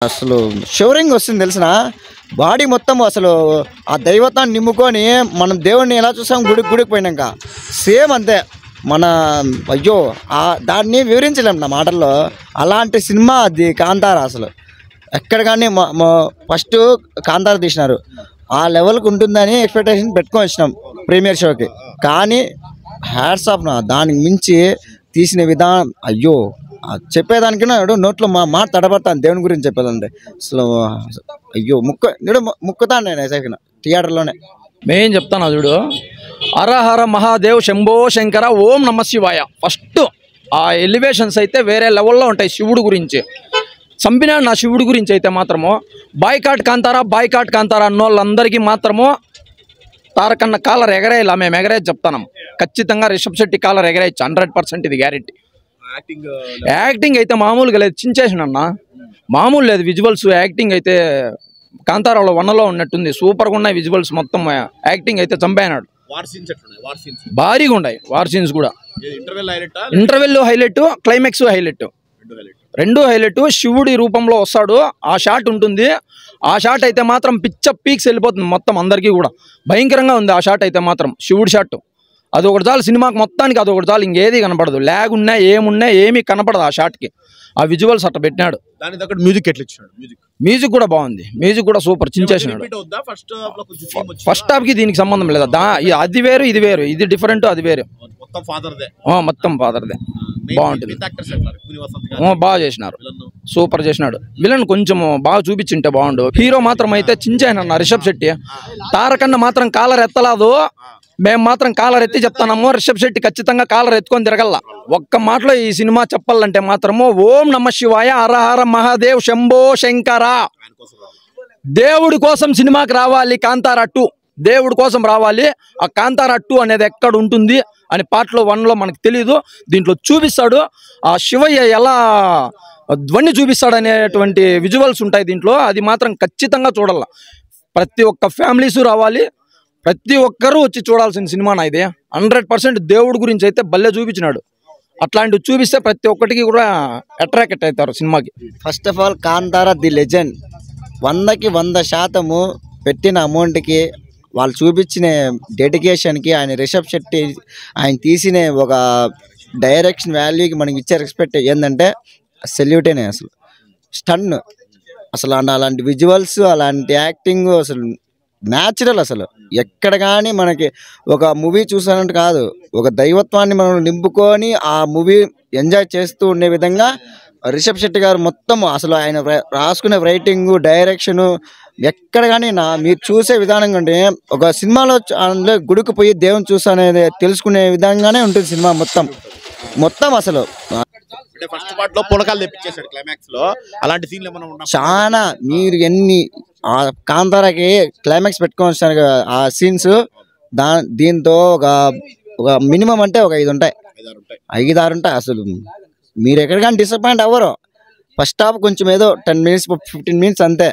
అసలు షివరింగ్ వస్తుంది తెలిసిన బాడీ మొత్తం అసలు ఆ దైవతాన్ని నిమ్ముకొని మనం దేవుడిని ఎలా చూసాం గుడికి పోయినాక సేమ్ అంతే మన అయ్యో దాన్ని వివరించలేం నా మాటల్లో. అలాంటి సినిమా అది కాంతార. అసలు ఎక్కడ కానీ ఫస్ట్ కాంతార తీసినారు ఆ లెవెల్కి ఉంటుందని ఎక్స్పెక్టేషన్ పెట్టుకొని వచ్చినాం ప్రీమియర్ షోకి. కానీ హ్యాట్స్ ఆఫ్ దానికి మించి తీసిన విధానం అయ్యో చెప్పేదానికి నోట్లో మాట తడబడతాను దేవుని గురించి చెప్పేదంటే అసలు అయ్యో ముక్కుతాను నేను ఎసైకిన థియేటర్లోనే. మేం చెప్తాను చూడు, హర మహాదేవ్ శంభో శంకర ఓం నమ శివాయ. ఫస్ట్ ఆ ఎలివేషన్స్ అయితే వేరే లెవెల్లో ఉంటాయి. శివుడు గురించి చంపినా నా శివుడి గురించి అయితే మాత్రము బాయ్కాట్ కాంతారా అన్న వాళ్ళందరికీ మాత్రము తారకన్న కాలర్ ఎగరేయాల. మేము ఎగరేసి చెప్తాం ఖచ్చితంగా. రిషబ్ శెట్టి కాలర్ ఎగరేయచ్చు 100%, ఇది గ్యారెంటీ. యాక్టింగ్ అయితే మామూలుగా లేదు, చించేసిన అన్న మామూలు లేదు. విజువల్స్ యాక్టింగ్ అయితే కాంతారాలో 1లో ఉన్నట్టుంది. సూపర్గా ఉన్నాయి విజువల్స్ మొత్తం. యాక్టింగ్ అయితే చంపేనాడు. భారీగా ఉన్నాయి వార్ సీన్స్ కూడా. ఇంటర్వెల్ హైలైట్, క్లైమాక్స్ హైలైట్, రెండు హైలైట్. శివుడి రూపంలో వస్తాడు, ఆ షాట్ ఉంటుంది. ఆ షాట్ అయితే మాత్రం పీక్స్ వెళ్ళిపోతుంది మొత్తం అందరికీ కూడా. భయంకరంగా ఉంది ఆ షాట్ అయితే మాత్రం. శివుడి షాట్ అది ఒకటి చాలు సినిమాకి మొత్తానికి, అది ఒకటి చాలు. ఇంకేది కనపడదు. ల్యాగ్ ఉన్నా ఏమీ కనపడదు ఆ షాట్కి. ఆ విజువల్స్ అట్లా పెట్టినాడు. మ్యూజిక్ కూడా బాగుంది. మ్యూజిక్ కూడా సూపర్ చించేసినాడు. ఫస్ట్ హాఫ్కి దీనికి సంబంధం లేదా, అది వేరు ఇది వేరు. ఇది డిఫరెంట్, అది వేరు. మొత్తం ఫాదర్దే. బాగుంటుంది. బాగా చేసినారు, సూపర్ చేసినాడు. విలన్ కొంచెం బాగా చూపించింటే బాగుండు. హీరో మాత్రం అయితే చించేయనన్న రిషబ్ శెట్టి. తారకన్న మాత్రం కాలర్ ఎత్తలేదు. మేము మాత్రం కాలర్ ఎత్తి చెప్తాము. రిషబ్ శెట్టి ఖచ్చితంగా కాలర్ ఎత్తుకొని తిరగల. ఒక్క మాటలో ఈ సినిమా చెప్పాలంటే మాత్రము ఓం నమ శివాయ హర మహాదేవ్ శంభో శంకర. దేవుడి కోసం సినిమాకి రావాలి కాంతారా 2. దేవుడి కోసం రావాలి. ఆ కాంతారా 2 అనేది ఎక్కడ ఉంటుంది అని పార్ట్లో 1లో మనకు తెలియదు. దీంట్లో చూపిస్తాడు. ఆ శివయ్య ఎలా ధ్వని చూపిస్తాడు అనేటువంటి విజువల్స్ ఉంటాయి దీంట్లో. అది మాత్రం ఖచ్చితంగా చూడాల. ప్రతి ఒక్క ఫ్యామిలీస్ రావాలి. ప్రతి ఒక్కరూ వచ్చి చూడాల్సిన సినిమా నా ఇది. 100% దేవుడి గురించి అయితే భలే చూపించినాడు. అట్లాంటివి చూపిస్తే ప్రతి ఒక్కటికి కూడా అట్రాక్ట్ అవుతారు సినిమాకి. First of all Kantara the legend. 100కి 100% పెట్టిన అమౌంట్కి, వాళ్ళు చూపించిన డెడికేషన్కి, ఆయన రిషబ్ శెట్టి ఆయన తీసిన ఒక డైరెక్షన్ వాల్యూకి మనకి ఇచ్చే రెస్పెక్ట్ ఏంటంటే సెల్యూటేనే. అసలు స్టన్ అసలు అలాంటి విజువల్స్, అలాంటి యాక్టింగ్ అసలు న్యాచురల్. అసలు ఎక్కడ కానీ మనకి ఒక మూవీ చూసానంటే కాదు, ఒక దైవత్వాన్ని మనం నింపుకొని ఆ మూవీ ఎంజాయ్ చేస్తూ ఉండే విధంగా రిషబ్ శెట్టి గారు మొత్తం అసలు ఆయన రాసుకునే రైటింగ్, డైరెక్షను ఎక్కడ కానీ మీరు చూసే విధానం కంటే ఒక సినిమాలో అందులో గుడికి పోయి దేవుని చూసనేది తెలుసుకునే విధంగానే ఉంటుంది సినిమా మొత్తం అసలు. ఫస్ట్ పార్ట్ లో పులకాలు తెప్పించేశాడు క్లైమాక్స్ లో. అలాంటి సీన్లు ఏమైనా ఉన్నా చాలా మీరు ఎన్ని కాంతారాకి క్లైమాక్స్ పెట్టుకొని వచ్చారు కదా ఆ సీన్స్, దీంతో ఒక మినిమం అంటే ఒక 5 ఉంటాయి, 5-6 ఉంటాయి. అసలు మీరు ఎక్కడికైనా డిసప్పాయింట్ అవ్వరు. ఫస్ట్ హాఫ్ కొంచెం ఏదో 10 minutes 15 minutes అంతే.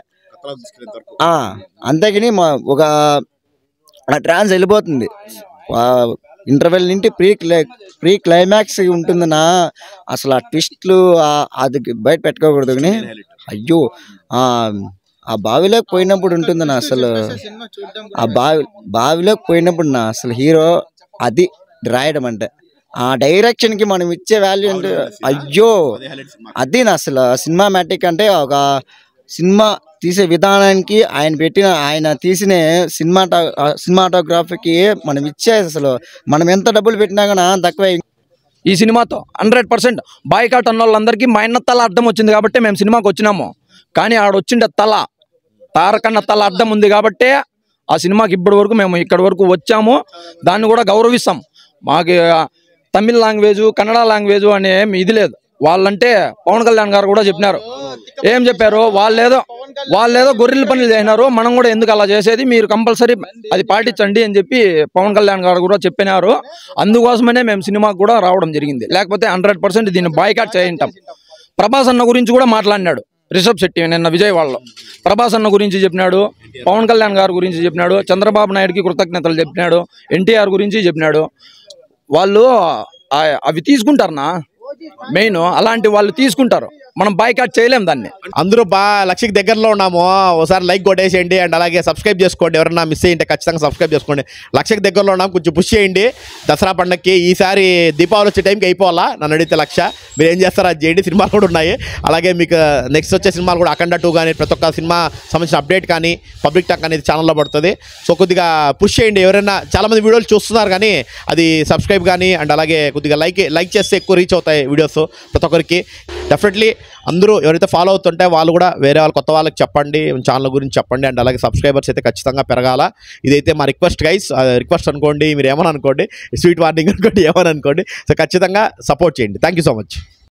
అంతేగాని ఒక ట్రాన్స్ వెళ్ళిపోతుంది. ఇంటర్వెల్ నుండి ప్రీ క్లైమాక్స్ ఉంటుందన్నా. అసలు ఆ ట్విస్ట్లు అది బయట పెట్టుకోకూడదు. కానీ అయ్యో ఆ బావిలోకి పోయినప్పుడు ఉంటుందన్నా. అసలు ఆ బావిలోకి పోయినప్పుడు అసలు హీరో అది రాయడం అంటే ఆ డైరెక్షన్కి మనం ఇచ్చే వాల్యూ అంటే అయ్యో అది అసలు సినిమామాటిక్ అంటే ఒక సినిమా తీసే విధానానికి ఆయన తీసిన సినిమాటోగ్రఫీకి మనం ఇచ్చే అసలు మనం ఎంత డబ్బులు పెట్టినా కానీ తక్కువే. ఈ సినిమాతో 100% బాయ్కాట్ అన్న వాళ్ళందరికీ మా అన్న తల అడ్డం వచ్చింది కాబట్టి మేము సినిమాకి వచ్చినాము. కానీ ఆడొచ్చిండే తారకన్న తల అడ్డం ఉంది కాబట్టి ఆ సినిమాకి ఇప్పటి వరకు మేము ఇక్కడి వరకు వచ్చాము. దాన్ని కూడా గౌరవిస్తాం. మాకు తమిళ లాంగ్వేజ్, కన్నడ లాంగ్వేజ్ అనే ఇది లేదు. వాళ్ళంటే పవన్ కళ్యాణ్ గారు కూడా చెప్పినారు. ఏం చెప్పారు, వాళ్ళేదో గొర్రెల పనులు చేసినారు, మనం కూడా ఎందుకు అలా చేసేది, మీరు కంపల్సరీ అది పాటించండి అని చెప్పి పవన్ కళ్యాణ్ గారు కూడా చెప్పినారు. అందుకోసమనే మేము సినిమాకి కూడా రావడం జరిగింది. లేకపోతే 100% దీన్ని బాయ్కాట్ చేయింటాం. ప్రభాస్ అన్న గురించి కూడా మాట్లాడినాడు రిషబ్ శెట్టి నిన్న విజయవాడలో. ప్రభాస్ అన్న గురించి చెప్పినాడు, పవన్ కళ్యాణ్ గారి గురించి చెప్పినాడు, చంద్రబాబు నాయుడుకి కృతజ్ఞతలు చెప్పినాడు, ఎన్టీఆర్ గురించి చెప్పినాడు. వాళ్ళు అవి తీసుకుంటారనా, మెయిన్ అలాంటి వాళ్ళు తీసుకుంటారు, మనం బాయ్కాట్ చేయలేం దాన్ని. అందరూ లక్షకి దగ్గరలో ఉన్నాము, ఒకసారి లైక్ కొట్టేసేయండి అండ్ అలాగే సబ్స్క్రైబ్ చేసుకోండి. ఎవరైనా మిస్ అయ్యింటే ఖచ్చితంగా సబ్స్క్రైబ్ చేసుకోండి. లక్షకి దగ్గరలో ఉన్నాము, కొంచెం పుష్ చేయండి. దసరా పండగకి ఈసారి దీపావళి వచ్చే టైంకి అయిపోవాలా, నన్ను అడిగితే 1,00,000. మీరు ఏం చేస్తారో అది చేయండి. సినిమాలు కూడా ఉన్నాయి, అలాగే మీకు నెక్స్ట్ వచ్చే సినిమాలు కూడా అఖండ 2 కానీ ప్రతి ఒక్క సినిమా సంబంధించిన అప్డేట్ కానీ పబ్లిక్ టాక్ అనేది ఛానల్లో పడుతుంది. సో కొద్దిగా పుష్ చేయండి. ఎవరైనా చాలామంది వీడియోలు చూస్తున్నారు కానీ అది సబ్స్క్రైబ్ కానీ అండ్ అలాగే కొద్దిగా లైక్ చేస్తే ఎక్కువ రీచ్ అవుతాయి వీడియోస్ ప్రతి ఒక్కరికి. డెఫినెట్లీ అందరూ ఎవరైతే ఫాలో అవుతుంటే వాళ్ళు కూడా వేరే వాళ్ళు కొత్త వాళ్ళకి చెప్పండి, ఛానల్ గురించి చెప్పండి అండ్ అలాగే సబ్స్క్రైబర్స్ అయితే ఖచ్చితంగా పెరగాల. ఇదైతే మా రిక్వెస్ట్ గైస్, రిక్వెస్ట్ అనుకోండి, మీరు ఏమని అనుకోండి, స్వీట్ వార్నింగ్ అనుకోండి, ఏమని అనుకోండి. సో ఖచ్చితంగా సపోర్ట్ చేయండి. Thank you so much.